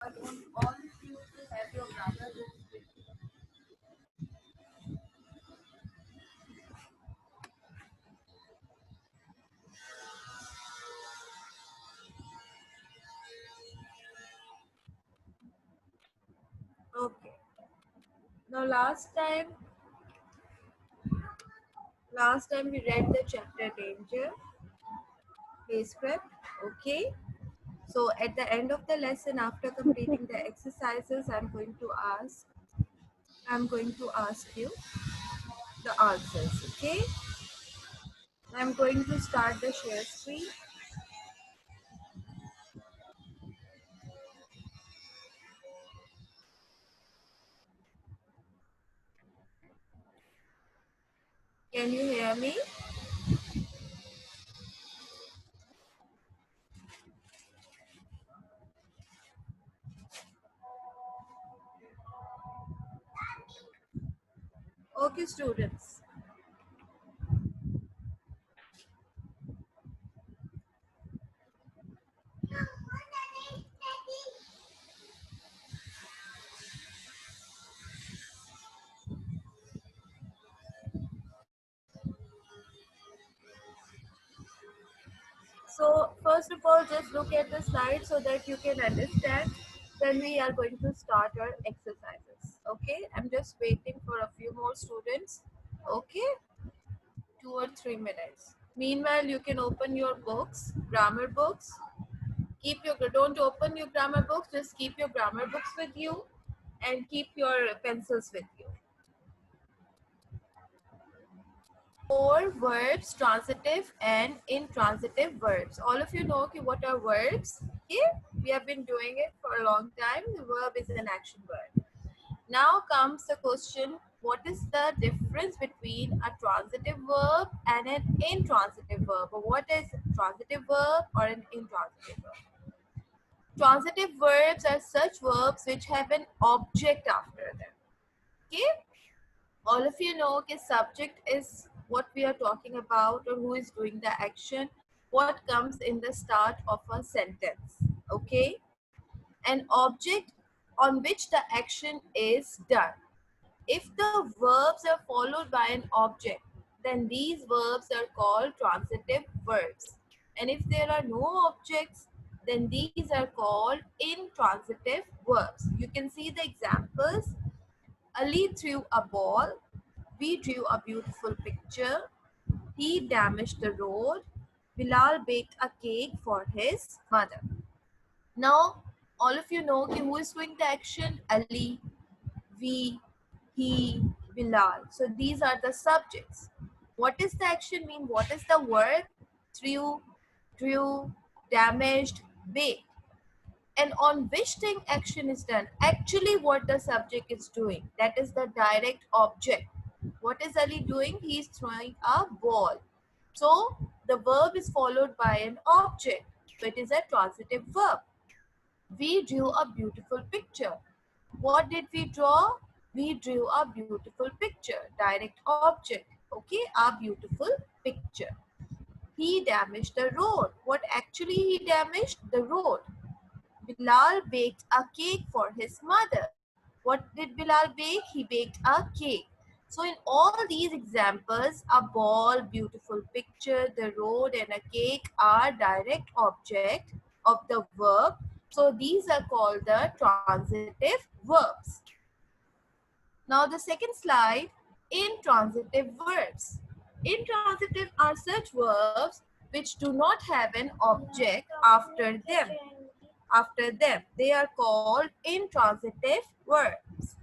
I want all of you to have your grammar books with you. Okay. Now last time we read the chapter danger, play script. Okay. So at the end of the lesson, after completing the exercises, I'm going to ask you the answers. Okay. I'm going to start the share screen. Can you hear me? Okay, students. So first of all, just look at the slide so that you can understand. Then we are going to start our exercises. Okay, I'm just waiting for a few more students. Okay, 2 or 3 minutes. Meanwhile, you can open your books, grammar books. Don't open your grammar books. Just keep your grammar books with you, and keep your pencils with you. Four verbs, transitive and intransitive verbs. All of you know okay, what are verbs? Okay, we have been doing it for a long time. The verb is an action word. Now comes the question, what is the difference between a transitive verb and an intransitive verb? Or what is a transitive verb or an intransitive verb? Transitive verbs are such verbs which have an object after them. Okay, all of you know okay, subject is what we are talking about or who is doing the action, what comes in the start of a sentence. Okay, an object on which the action is done. If the verbs are followed by an object, then these verbs are called transitive verbs. And if there are no objects, then these are called intransitive verbs. You can see the examples. Ali threw a ball. We drew a beautiful picture. He damaged the road. Bilal baked a cake for his mother. Now, all of you know who is doing the action? Ali, we, he, Bilal. So these are the subjects. What is the action mean? What is the word? Threw, drew, damaged, baked. And on which thing action is done? Actually, what the subject is doing. That is the direct object. What is Ali doing? He is throwing a ball. So the verb is followed by an object. So it is a transitive verb. We drew a beautiful picture. What did we draw? We drew a beautiful picture. Direct object. Okay, a beautiful picture. He damaged the road. What actually he damaged? The road. Bilal baked a cake for his mother. What did Bilal bake? He baked a cake. So in all these examples, a ball, beautiful picture, the road and a cake are direct object of the verb. So these are called the transitive verbs. Now the second slide, intransitive verbs. Intransitive are such verbs which do not have an object after them. After them, they are called intransitive verbs.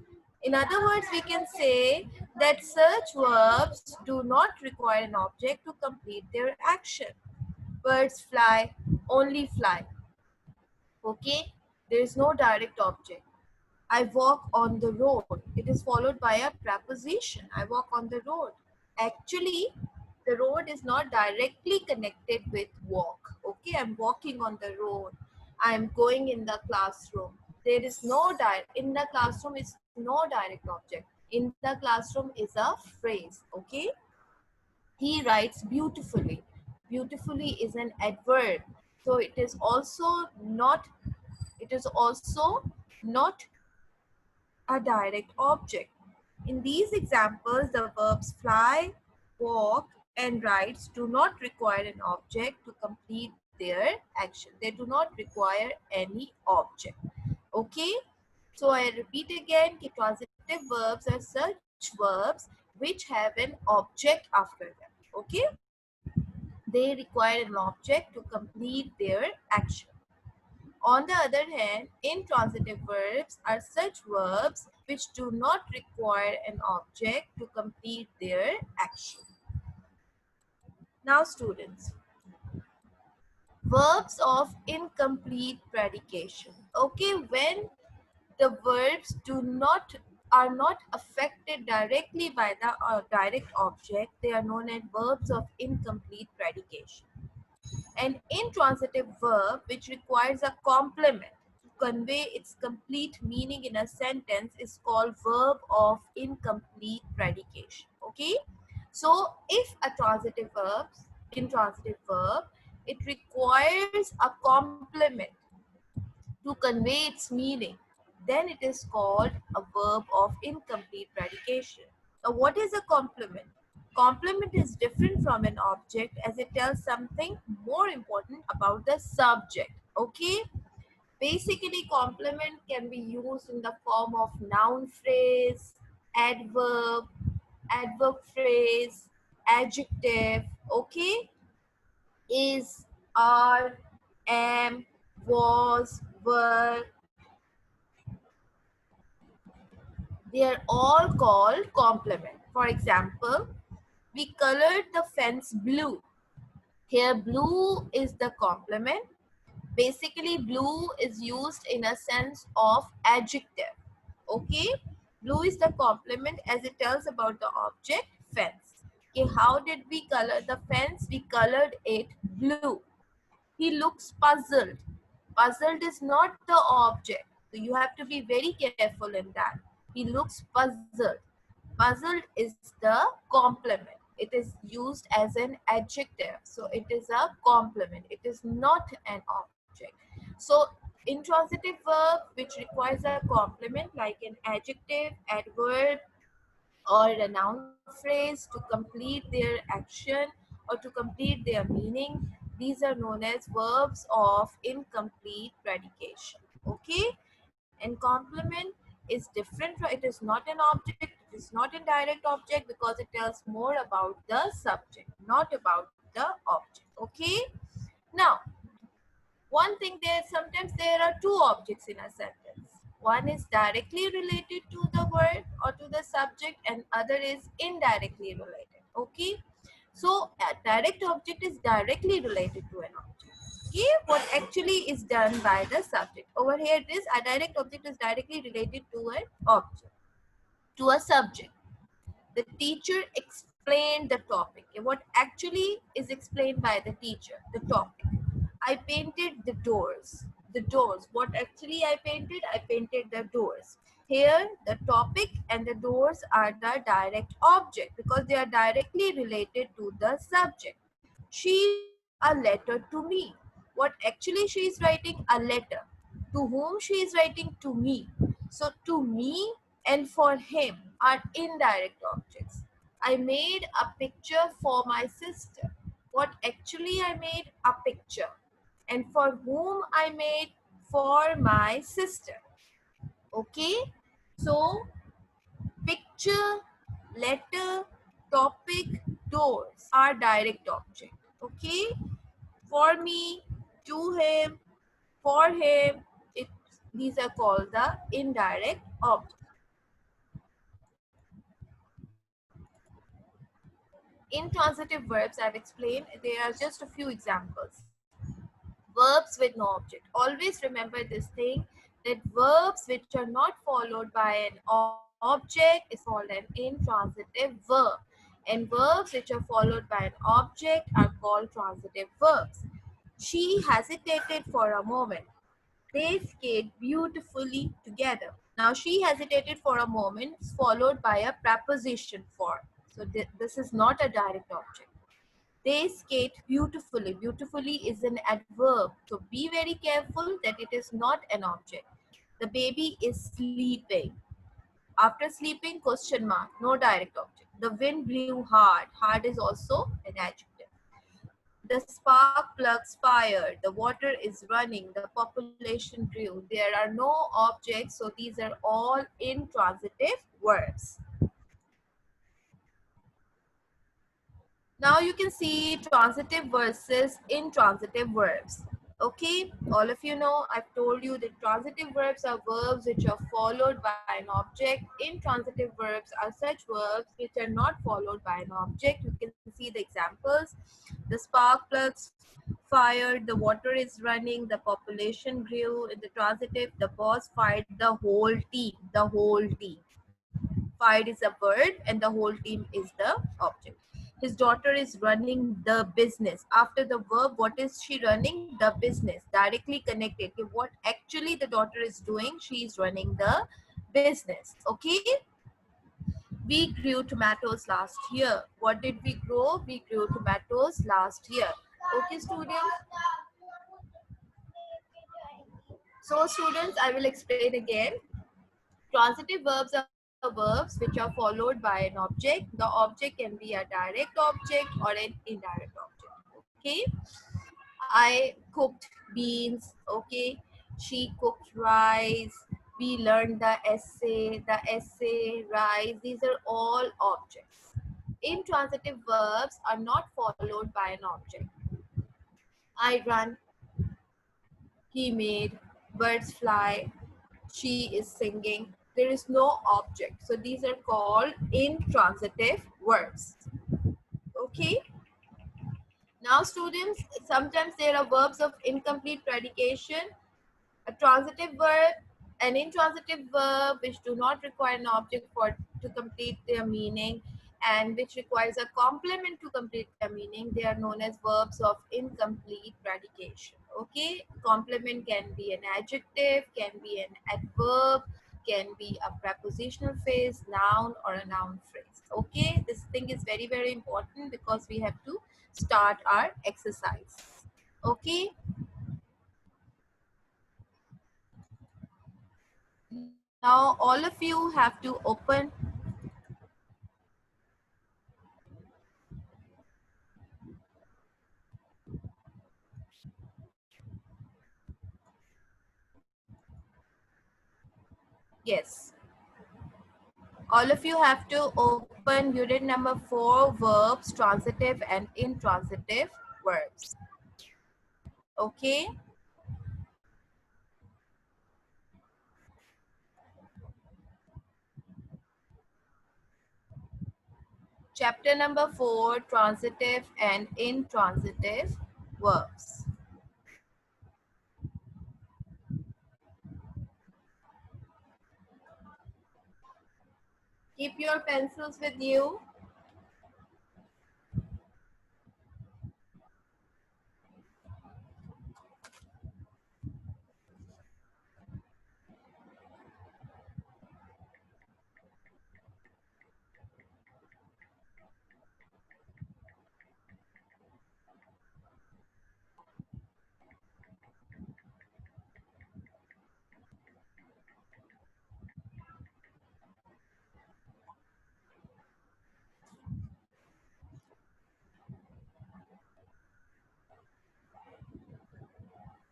In other words, we can say that such verbs do not require an object to complete their action. Birds fly, only fly. Okay, there is no direct object. I walk on the road. It is followed by a preposition. I walk on the road. Actually, the road is not directly connected with walk. Okay, I'm walking on the road. I'm going in the classroom. There is no in the classroom is no direct object. In the classroom is a phrase. Okay, he writes beautifully. Beautifully is an adverb. So it is also not It is also not a direct object. In these examples, the verbs fly, walk, and rides do not require an object to complete their action. They do not require any object. Okay? So I repeat again, कि transitive verbs are such verbs which have an object after them. Okay? They require an object to complete their action. On the other hand, intransitive verbs are such verbs which do not require an object to complete their action. Now students, verbs of incomplete predication. Okay, when the verbs are not affected directly by the direct object, they are known as verbs of incomplete predication. An intransitive verb which requires a complement to convey its complete meaning in a sentence is called verb of incomplete predication. Okay, so if a intransitive verb, it requires a complement to convey its meaning, then it is called a verb of incomplete predication. Now, what is a complement? Complement is different from an object as it tells something more important about the subject. Okay? Basically, complement can be used in the form of noun phrase, adverb, adverb phrase, adjective. Okay? Is, are, am, was, were, they are all called complement. For example, we colored the fence blue. Here, blue is the complement. Basically, blue is used in a sense of adjective. Okay, blue is the complement as it tells about the object fence. Okay, how did we color the fence? We colored it blue. He looks puzzled. Puzzled is not the object. So you have to be very careful in that. He looks puzzled. Puzzled is the complement. It is used as an adjective. So it is a complement. It is not an object. So intransitive verb which requires a complement like an adjective, adverb, or a noun phrase to complete their action or to complete their meaning. These are known as verbs of incomplete predication. Okay? And complement is different. It is not an object. It is not a direct object because it tells more about the subject, not about the object. Okay? Now, one thing, there sometimes there are two objects in a sentence. One is directly related to the word or to the subject and other is indirectly related. Okay, so a direct object is directly related to an object. Okay, what actually is done by the subject. Over here it is a direct object is directly related to an object, to a subject. The teacher explained the topic. What actually is explained by the teacher? The topic. I painted the doors. The doors. What actually I painted? I painted the doors. Here, the topic and the doors are the direct object because they are directly related to the subject. She wrote a letter to me. What actually she is writing? A letter. To whom she is writing? To me. So to me and for him are indirect objects. I made a picture for my sister. What actually I made? A picture. And for whom I made? For my sister. Okay? So picture, letter, topic, doors are direct object. Okay? For me, to him, for him, these are called the indirect objects. Intransitive verbs I've explained, there are just a few examples. Verbs with no object. Always remember this thing, that verbs which are not followed by an object is called an intransitive verb. And verbs which are followed by an object are called transitive verbs. She hesitated for a moment. They skate beautifully together. Now, she hesitated for a moment, followed by a preposition for. So, this is not a direct object. They skate beautifully. Beautifully is an adverb. So be very careful that it is not an object. The baby is sleeping. After sleeping, question mark, no direct object. The wind blew hard. Hard is also an adjective. The spark plugs fire. The water is running. The population grew. There are no objects, so these are all intransitive verbs. Now you can see transitive versus intransitive verbs. Okay, all of you know, I've told you that transitive verbs are verbs which are followed by an object. Intransitive verbs are such verbs which are not followed by an object. You can see the examples. The spark plugs fired, the water is running, the population grew. In the transitive, the boss fired the whole team. The whole team. Fired is a verb and the whole team is the object. His daughter is running the business. After the verb, what is she running? The business. Directly connected. Okay, what actually the daughter is doing? She is running the business. Okay. We grew tomatoes last year. What did we grow? We grew tomatoes last year. Okay, students. So, students, I will explain again. Transitive verbs are verbs which are followed by an object. The object can be a direct object or an indirect object. Okay. I cooked beans. Okay. She cooked rice. We learned the essay, rice. These are all objects. Intransitive verbs are not followed by an object. I run, he made, birds fly, she is singing. There is no object. So these are called intransitive verbs. Okay. Now students, sometimes there are verbs of incomplete predication, a transitive verb, an intransitive verb which do not require an object for to complete their meaning and which requires a complement to complete their meaning. They are known as verbs of incomplete predication. Okay, complement can be an adjective, can be an adverb, can be a prepositional phrase, noun or a noun phrase. Okay, this thing is very, very important because we have to start our exercise. Okay. Now all of you have to open. Yes. All of you have to open unit number 4, verbs, transitive and intransitive verbs. Okay. Chapter number 4, transitive and intransitive verbs. Keep your pencils with you.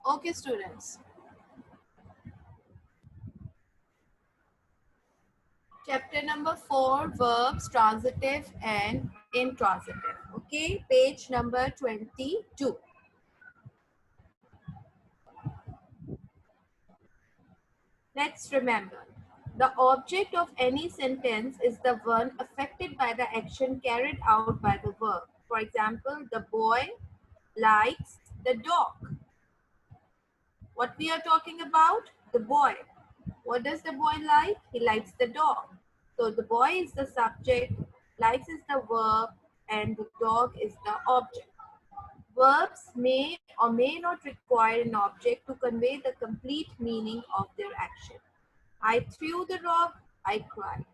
Okay, students. Chapter number 4, verbs, transitive and intransitive. Okay, page number 22. Let's remember, the object of any sentence is the one affected by the action carried out by the verb. For example, the boy likes the dog. What we are talking about? The boy. What does the boy like? He likes the dog. So the boy is the subject, likes is the verb, and the dog is the object. Verbs may or may not require an object to convey the complete meaning of their action. I threw the rock, I cried.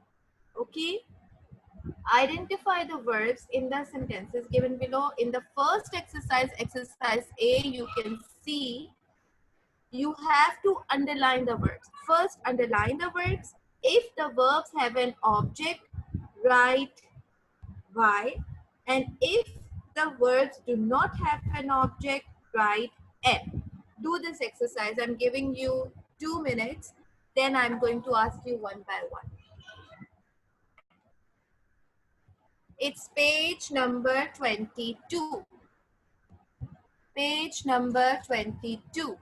Okay. Identify the verbs in the sentences given below. In the first exercise, exercise A, you can see you have to underline the verbs. First, underline the verbs. If the verbs have an object, write Y. And if the words do not have an object, write N. Do this exercise. I'm giving you 2 minutes. Then I'm going to ask you one by one. It's page number 22. Page number 22.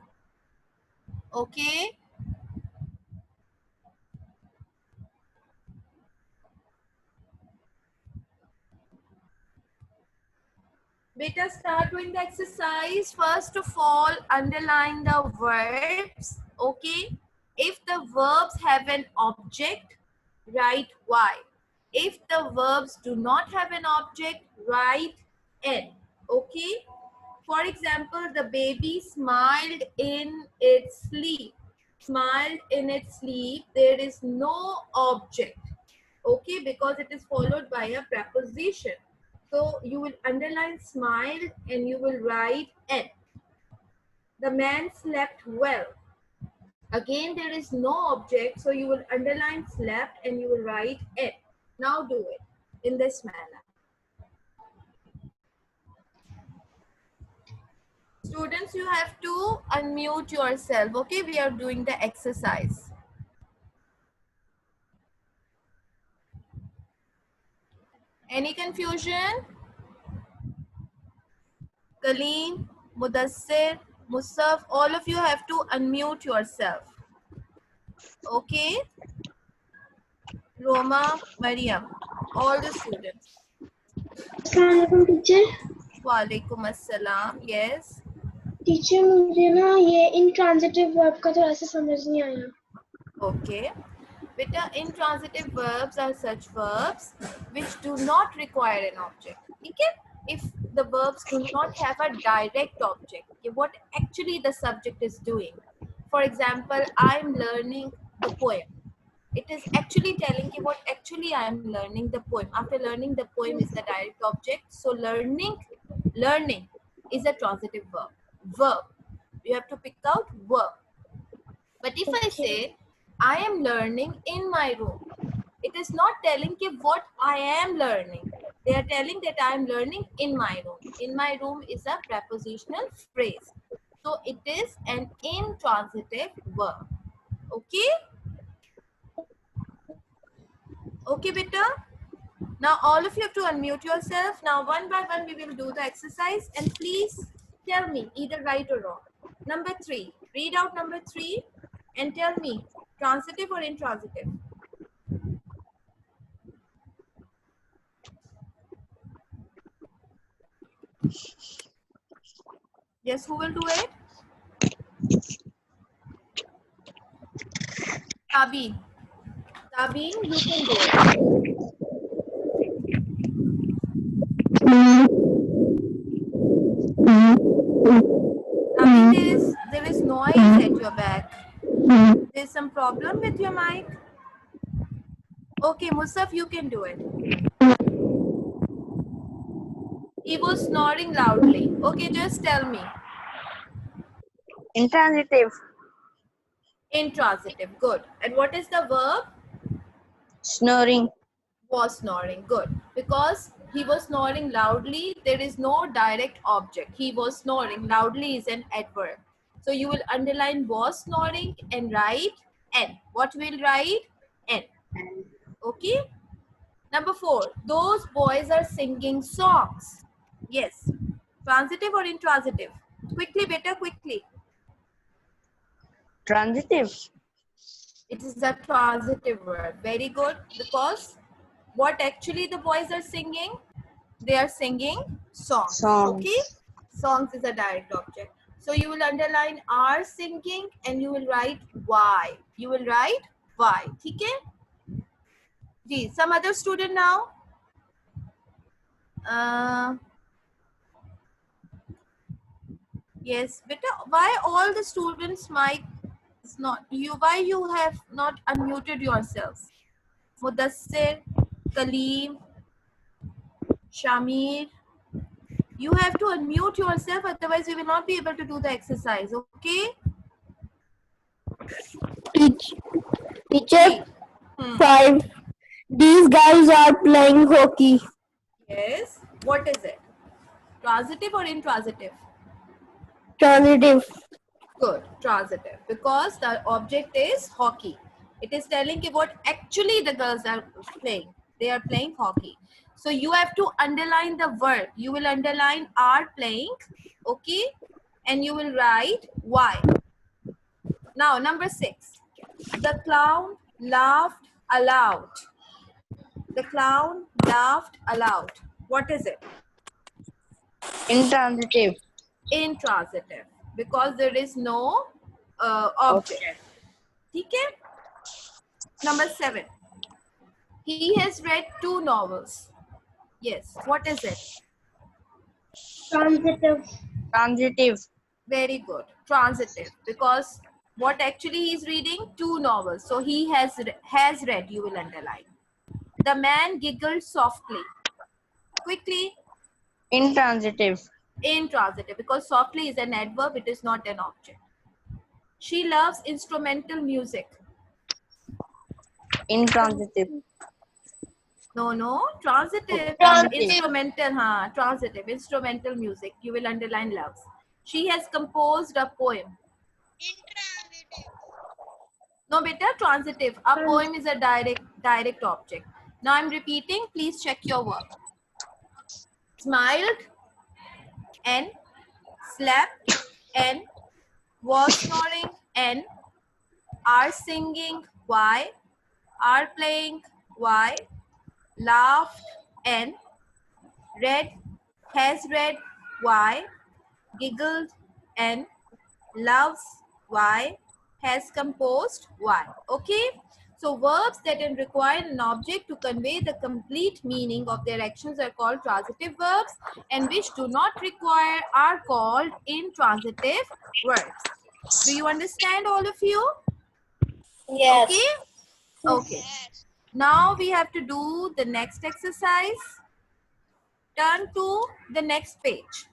Okay? Beta, start doing the exercise. First of all, underline the verbs. Okay? If the verbs have an object, write Y. If the verbs do not have an object, write N. Okay? For example, the baby smiled in its sleep. Smiled in its sleep. There is no object. Okay? Because it is followed by a preposition. So you will underline smile and you will write N. The man slept well. Again, there is no object, so you will underline slept and you will write N. Now do it in this manner. Students, you have to unmute yourself. Okay, we are doing the exercise. Any confusion? Kaleem, Mudassir, Musaf, all of you have to unmute yourself. Okay? Roma, Mariam, all the students. अस्सलामुअलैकुम teacher. वालेकुम अस्सलाम. Yes. Teacher मुझे ना ये intransitive verb का थोड़ा सा समझ नहीं आया। Okay. Beta, intransitive verbs are such verbs which do not require an object. Okay? If the verbs do not have a direct object, okay, what actually the subject is doing. For example, I'm learning the poem. It is actually telling you what actually I am learning the poem. After learning the poem is the direct object. So learning is a transitive verb. Verb. You have to pick out verb. But if I say, I am learning in my room, it is not telling you what I am learning. They are telling that I am learning in my room. In my room is a prepositional phrase. So it is an intransitive verb. Okay? Okay, beta? Now all of you have to unmute yourself. Now one by one we will do the exercise and please tell me either right or wrong. Number 3. Read out number 3 and tell me transitive or intransitive. Yes, who will do it? Tabeen. Tabeen, you can do it. Tabeen, there is noise at your back. There's some problem with your mic. Okay, Musaf, you can do it. He was snoring loudly. Okay, just tell me. Intransitive. Intransitive, good. And what is the verb? Snoring. Was snoring, good. Because he was snoring loudly, there is no direct object. He was snoring loudly is an adverb. So you will underline was snoring and write N. What will write? N. Okay. Number 4, those boys are singing songs. Yes. Transitive or intransitive? Quickly, better, quickly. Transitive. It is a transitive word. Very good. Because what actually the boys are singing? They are singing songs. Songs. Okay? Songs is a direct object. So you will underline are singing and you will write Y. You will write Y. Okay? Gee, some other student now? Yes, beta, why all the students' mic is not you? Why you have not unmuted yourselves? Mudassir, Kaleem, Shamir, you have to unmute yourself, otherwise we will not be able to do the exercise, okay? Teacher, Read. 5. These guys are playing hockey. Yes. What is it? Transitive or intransitive? Transitive. Good. Transitive. Because the object is hockey. It is telling you what actually the girls are playing. They are playing hockey. So you have to underline the verb. You will underline are playing. Okay. And you will write why. Now, number 6. The clown laughed aloud. The clown laughed aloud. What is it? Intransitive. Intransitive. Because there is no object. Okay. Number 7. He has read 2 novels. Yes. What is it? Transitive. Transitive. Very good. Transitive. Because what actually he is reading? 2 novels. So he has read. You will underline. The man giggled softly. Quickly. Intransitive. Intransitive. Because softly is an adverb. It is not an object. She loves instrumental music. Intransitive. No. Transitive. Transitive. Instrumental. Transitive. Instrumental music. You will underline loves. She has composed a poem. No, beta, transitive. A poem is a direct object. Now I'm repeating. Please check your work. Smiled and slept and was snoring and are singing why, are playing why, laughed and read, has read why, giggled and loves why, has composed why. Okay. So verbs that require an object to convey the complete meaning of their actions are called transitive verbs, and which do not require are called intransitive verbs. Do you understand, all of you? Yes. Okay. Okay. Now we have to do the next exercise. Turn to the next page.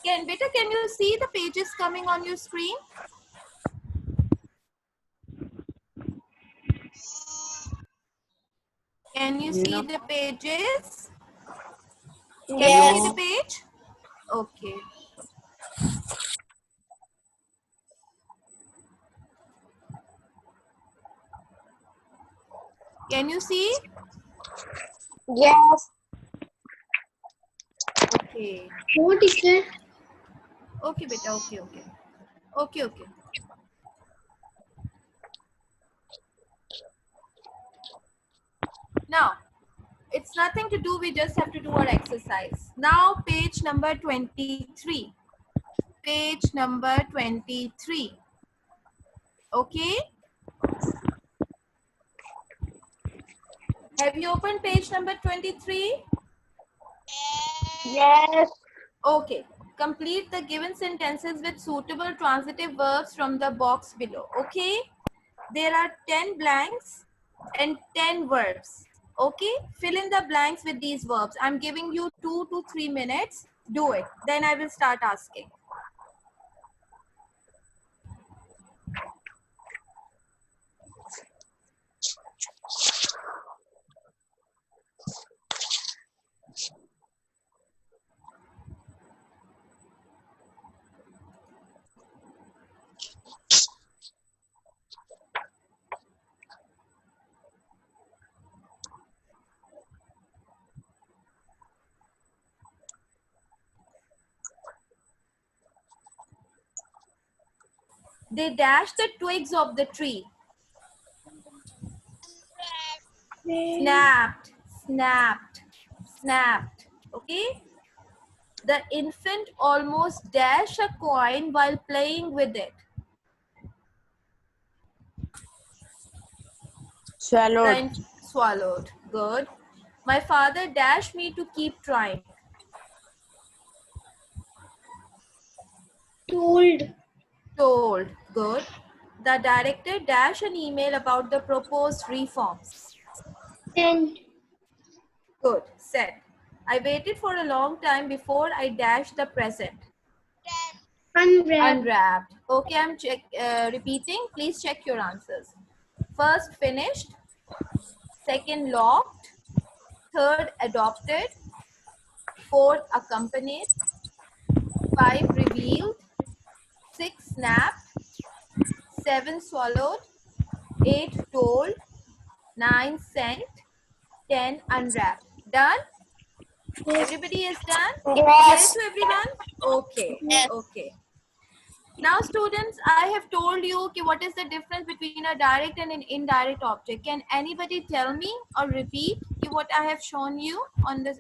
Can you see the pages coming on your screen? Can you see the pages? Can you see the page? Okay. Can you see? Yes. Okay. What is that? Okay, beta. Okay. Now, it's nothing to do. We just have to do our exercise. Now, page number 23. Page number 23. Okay. Have you opened page number 23? Yes. Okay. Complete the given sentences with suitable transitive verbs from the box below. Okay. There are 10 blanks and 10 verbs. Okay. Fill in the blanks with these verbs. I'm giving you 2 to 3 minutes. Do it. Then I will start asking. They dashed the twigs of the tree. Snapped. Okay. The infant almost dashed a coin while playing with it. Swallowed. Swallowed. Good. My father dashed me to keep trying. Told. Good. The director dashed an email about the proposed reforms. Sent. Good. Said. I waited for a long time before I dashed the present. Unwrapped. Unwrapped. Okay, I'm repeating. Please check your answers. First, finished. Second, locked. Third, adopted. Fourth, accompanied. 5, revealed. 6, snapped. 7, swallowed. 8, told. 9, sent. 10, unwrapped. Done? Everybody is done? Clear Yes. to everyone? Okay. Okay. Now students, I have told you okay, what is the difference between a direct and an indirect object. Can anybody tell me or repeat what I have shown you on this?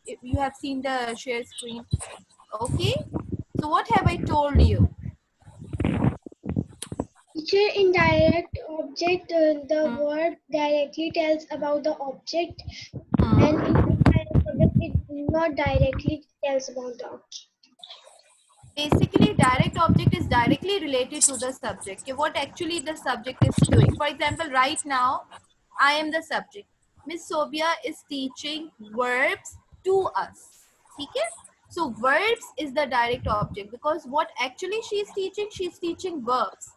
If you have seen the share screen. Okay. So what have I told you? Teacher, indirect object, the word directly tells about the object, and indirect object, it not directly tells about the object. Basically, direct object is directly related to the subject. Okay, what actually the subject is doing. For example, right now, I am the subject. Miss Sobia is teaching verbs to us. Okay? So, verbs is the direct object because what actually she is teaching verbs.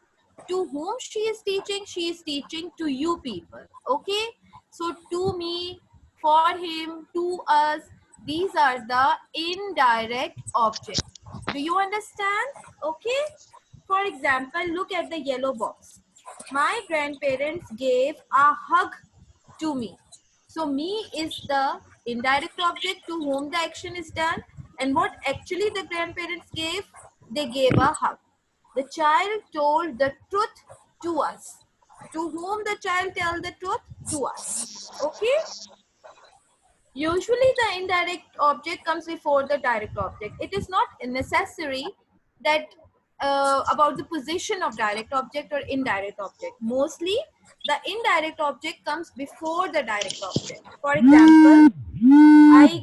To whom she is teaching to you people. Okay? So, to me, for him, to us, these are the indirect objects. Do you understand? Okay. For example, look at the yellow box. My grandparents gave a hug to me. So me is the indirect object to whom the action is done. And what actually the grandparents gave? They gave a hug. The child told the truth to us. To whom the child tell the truth? To us. Okay. Usually the indirect object comes before the direct object. It is not necessary that about the position of direct object or indirect object. Mostly the indirect object comes before the direct object. For example, I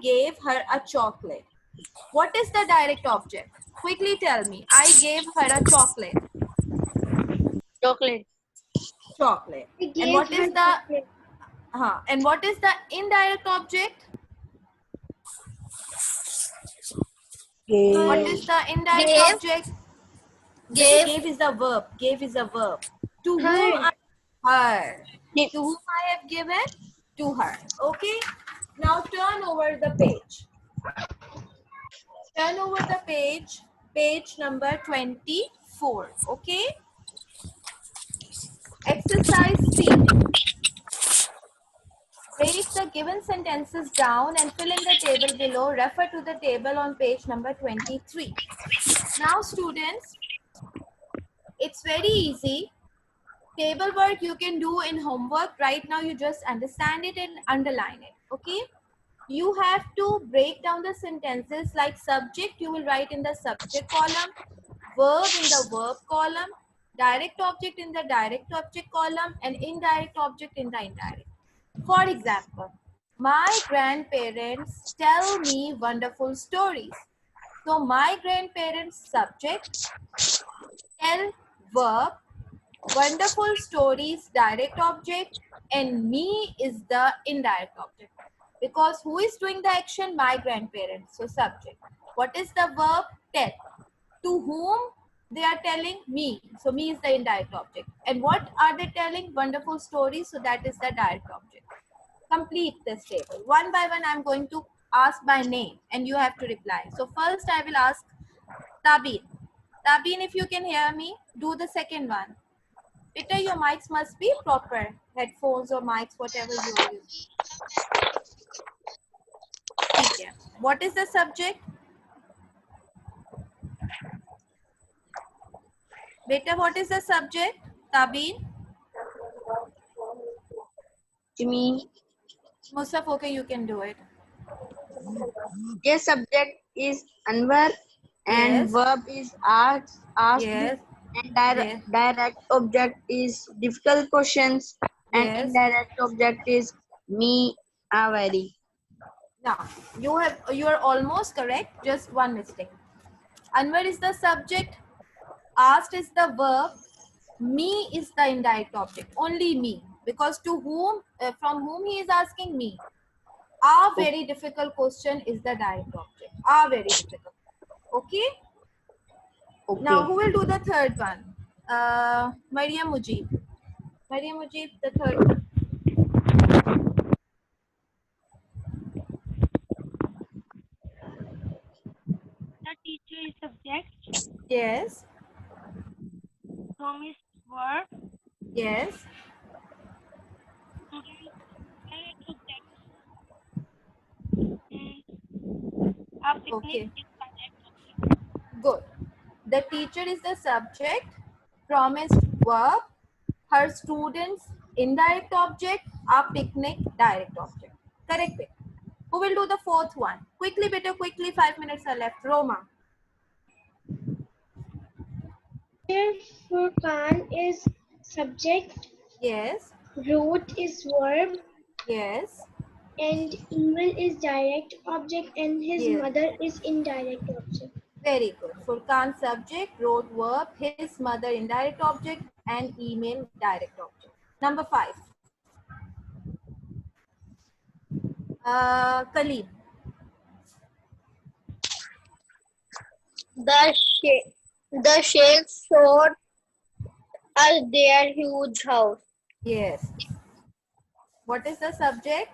gave her a chocolate. What is the direct object? Quickly tell me. I gave her a chocolate. Chocolate. Chocolate. I And gave what her is the chocolate. and what is the indirect object? What is the indirect Gave. object? Gave. Gave is the verb. Gave is a verb. To Her. whom her. Give. To whom I have given? To her. Okay. Now turn over the page. Turn over the page. Page number 24. Okay. Exercise C. Break the given sentences down and fill in the table below. Refer to the table on page number 23. Now students, it's very easy. Table work you can do in homework. Right now you just understand it and underline it. Okay. You have to break down the sentences like subject you will write in the subject column, verb in the verb column, direct object in the direct object column, and indirect object in the indirect. For example, my grandparents tell me wonderful stories. So my grandparents subject, tell verb, wonderful stories direct object, and me is the indirect object. Because who is doing the action? My grandparents. So subject. What is the verb? Tell. To whom they are telling? Me. So me is the indirect object. And what are they telling? Wonderful stories. So that is the direct object. Complete this table. One by one, I'm going to ask by name and you have to reply. So first I will ask Tabeen. Tabeen, if you can hear me, do the second one. Peter, your mics must be proper. Headphones or mics, whatever you are using. Okay. What is the subject? Beta, what is the subject? Tabeen? Me. Musaf, okay, you can do it. Yes, subject is Anwar and Yes. verb is asked. Yes. And Yes. direct object is difficult questions. And Yes. indirect object is me are very. Now, you are almost correct. Just one mistake. Anwar is the subject. Asked is the verb. Me is the indirect object. Only me. Because to whom, from whom he is asking? Me. A very difficult question is the direct object. A very difficult. Okay. Okay. Now who will do the third one? Mariam Mujib. Mariam Mujib, the third one. The teacher is subject. Yes. From is verb. Yes. Okay. Good. The teacher is the subject. Promised verb. Her students indirect object. A picnic direct object. Correct it. Who will do the fourth one? Quickly, better, quickly. 5 minutes are left. Roma. Furqan is subject. Yes. Wrote is verb. Yes. And Emil is direct object and his Yes. mother is indirect object. Very good. Furqan subject, wrote verb, his mother indirect object, and email direct object. Number 5. Khalid. The sheikhs showed us their huge house. Yes. What is the subject?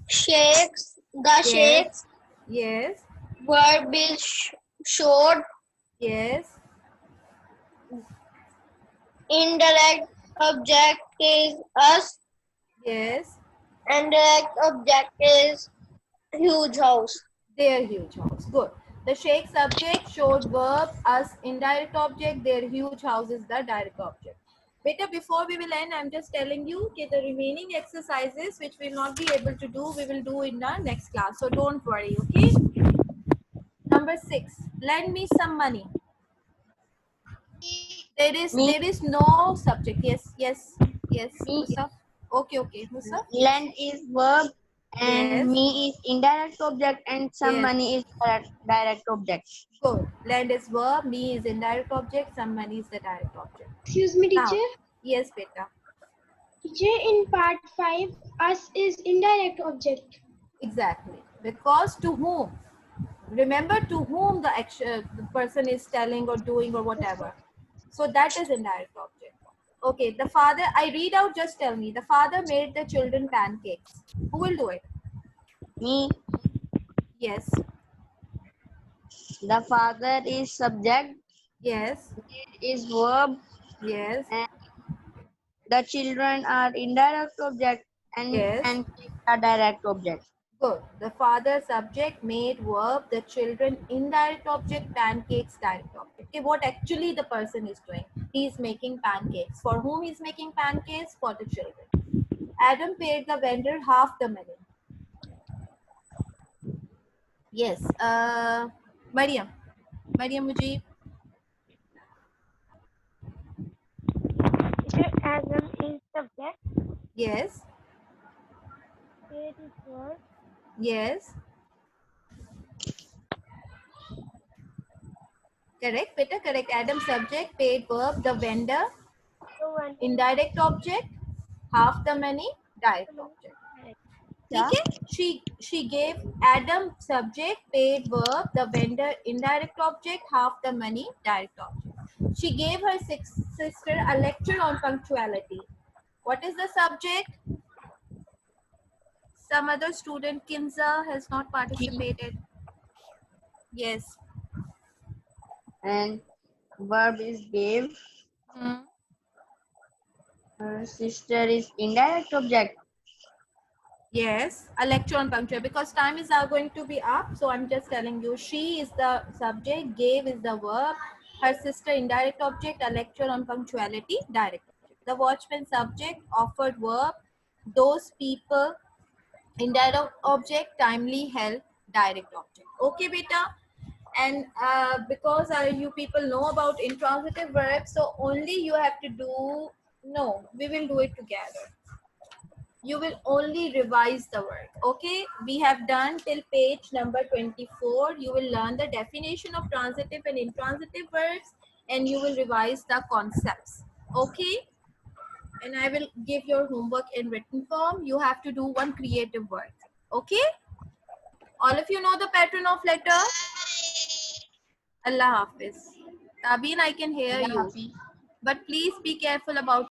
Sheikhs. The Yes. sheikhs Yes. verb is showed. Yes. Indirect object is us. Yes. And direct object is huge house. Their huge house. Good. The sheikh subject, showed verb, us indirect object, their huge house is the direct object. Beta, before we will end, I'm just telling you that the remaining exercises which we'll not be able to do, we will do in the next class. So don't worry, okay? Number 6. Lend me some money. There is no subject. Yes. Musa. Okay. Musa. Lend is verb and Yes. me is indirect object and some Yes. money is direct object. Good. Lend is verb, me is indirect object, some money is the direct object. Excuse me, Now, teacher. yes, beta. Teacher, in part 5, us is indirect object. Exactly. Because to whom? Remember to whom the action the person is telling or doing or whatever. So that is indirect object. Okay, the father, I read out, just tell me. The father made the children pancakes. Who will do it? Me, Yes. the father is subject, Yes. is verb, Yes. and the children are indirect object Yes. and are direct object. Good. The father subject, made verb, the children indirect object, pancakes direct object. Okay, what actually the person is doing? He is making pancakes. For whom he is making pancakes? For the children. Adam paid the vendor half the money. Yes. Mariam Mujib. Teacher, Adam is subject. Yes. Paid is verb. Yes. Correct, better correct. Adam subject, paid verb, the vendor, indirect object, half the money, direct object. Okay? She gave Adam subject, paid verb, the vendor indirect object, half the money, direct object. She gave her sister a lecture on punctuality. What is the subject? Some other student, Kinza, has not participated. Yes. And verb is gave. Hmm. Her sister is indirect object. Yes, a lecture on punctuality, because time is now going to be up. So I'm just telling you, she is the subject, gave is the verb, her sister indirect object, a lecture on punctuality, direct object. The watchman subject, offered verb, those people, indirect object, timely help, direct object. Okay, beta. And because you people know about intransitive verbs, so only you have to do, no, we will do it together. You will only revise the work. Okay, we have done till page number 24. You will learn the definition of transitive and intransitive verbs, and you will revise the concepts. Okay, and I will give your homework in written form. You have to do one creative work. Okay? All of you know the pattern of letter? Allah Hafiz. Tabeen, I can hear you. But please be careful about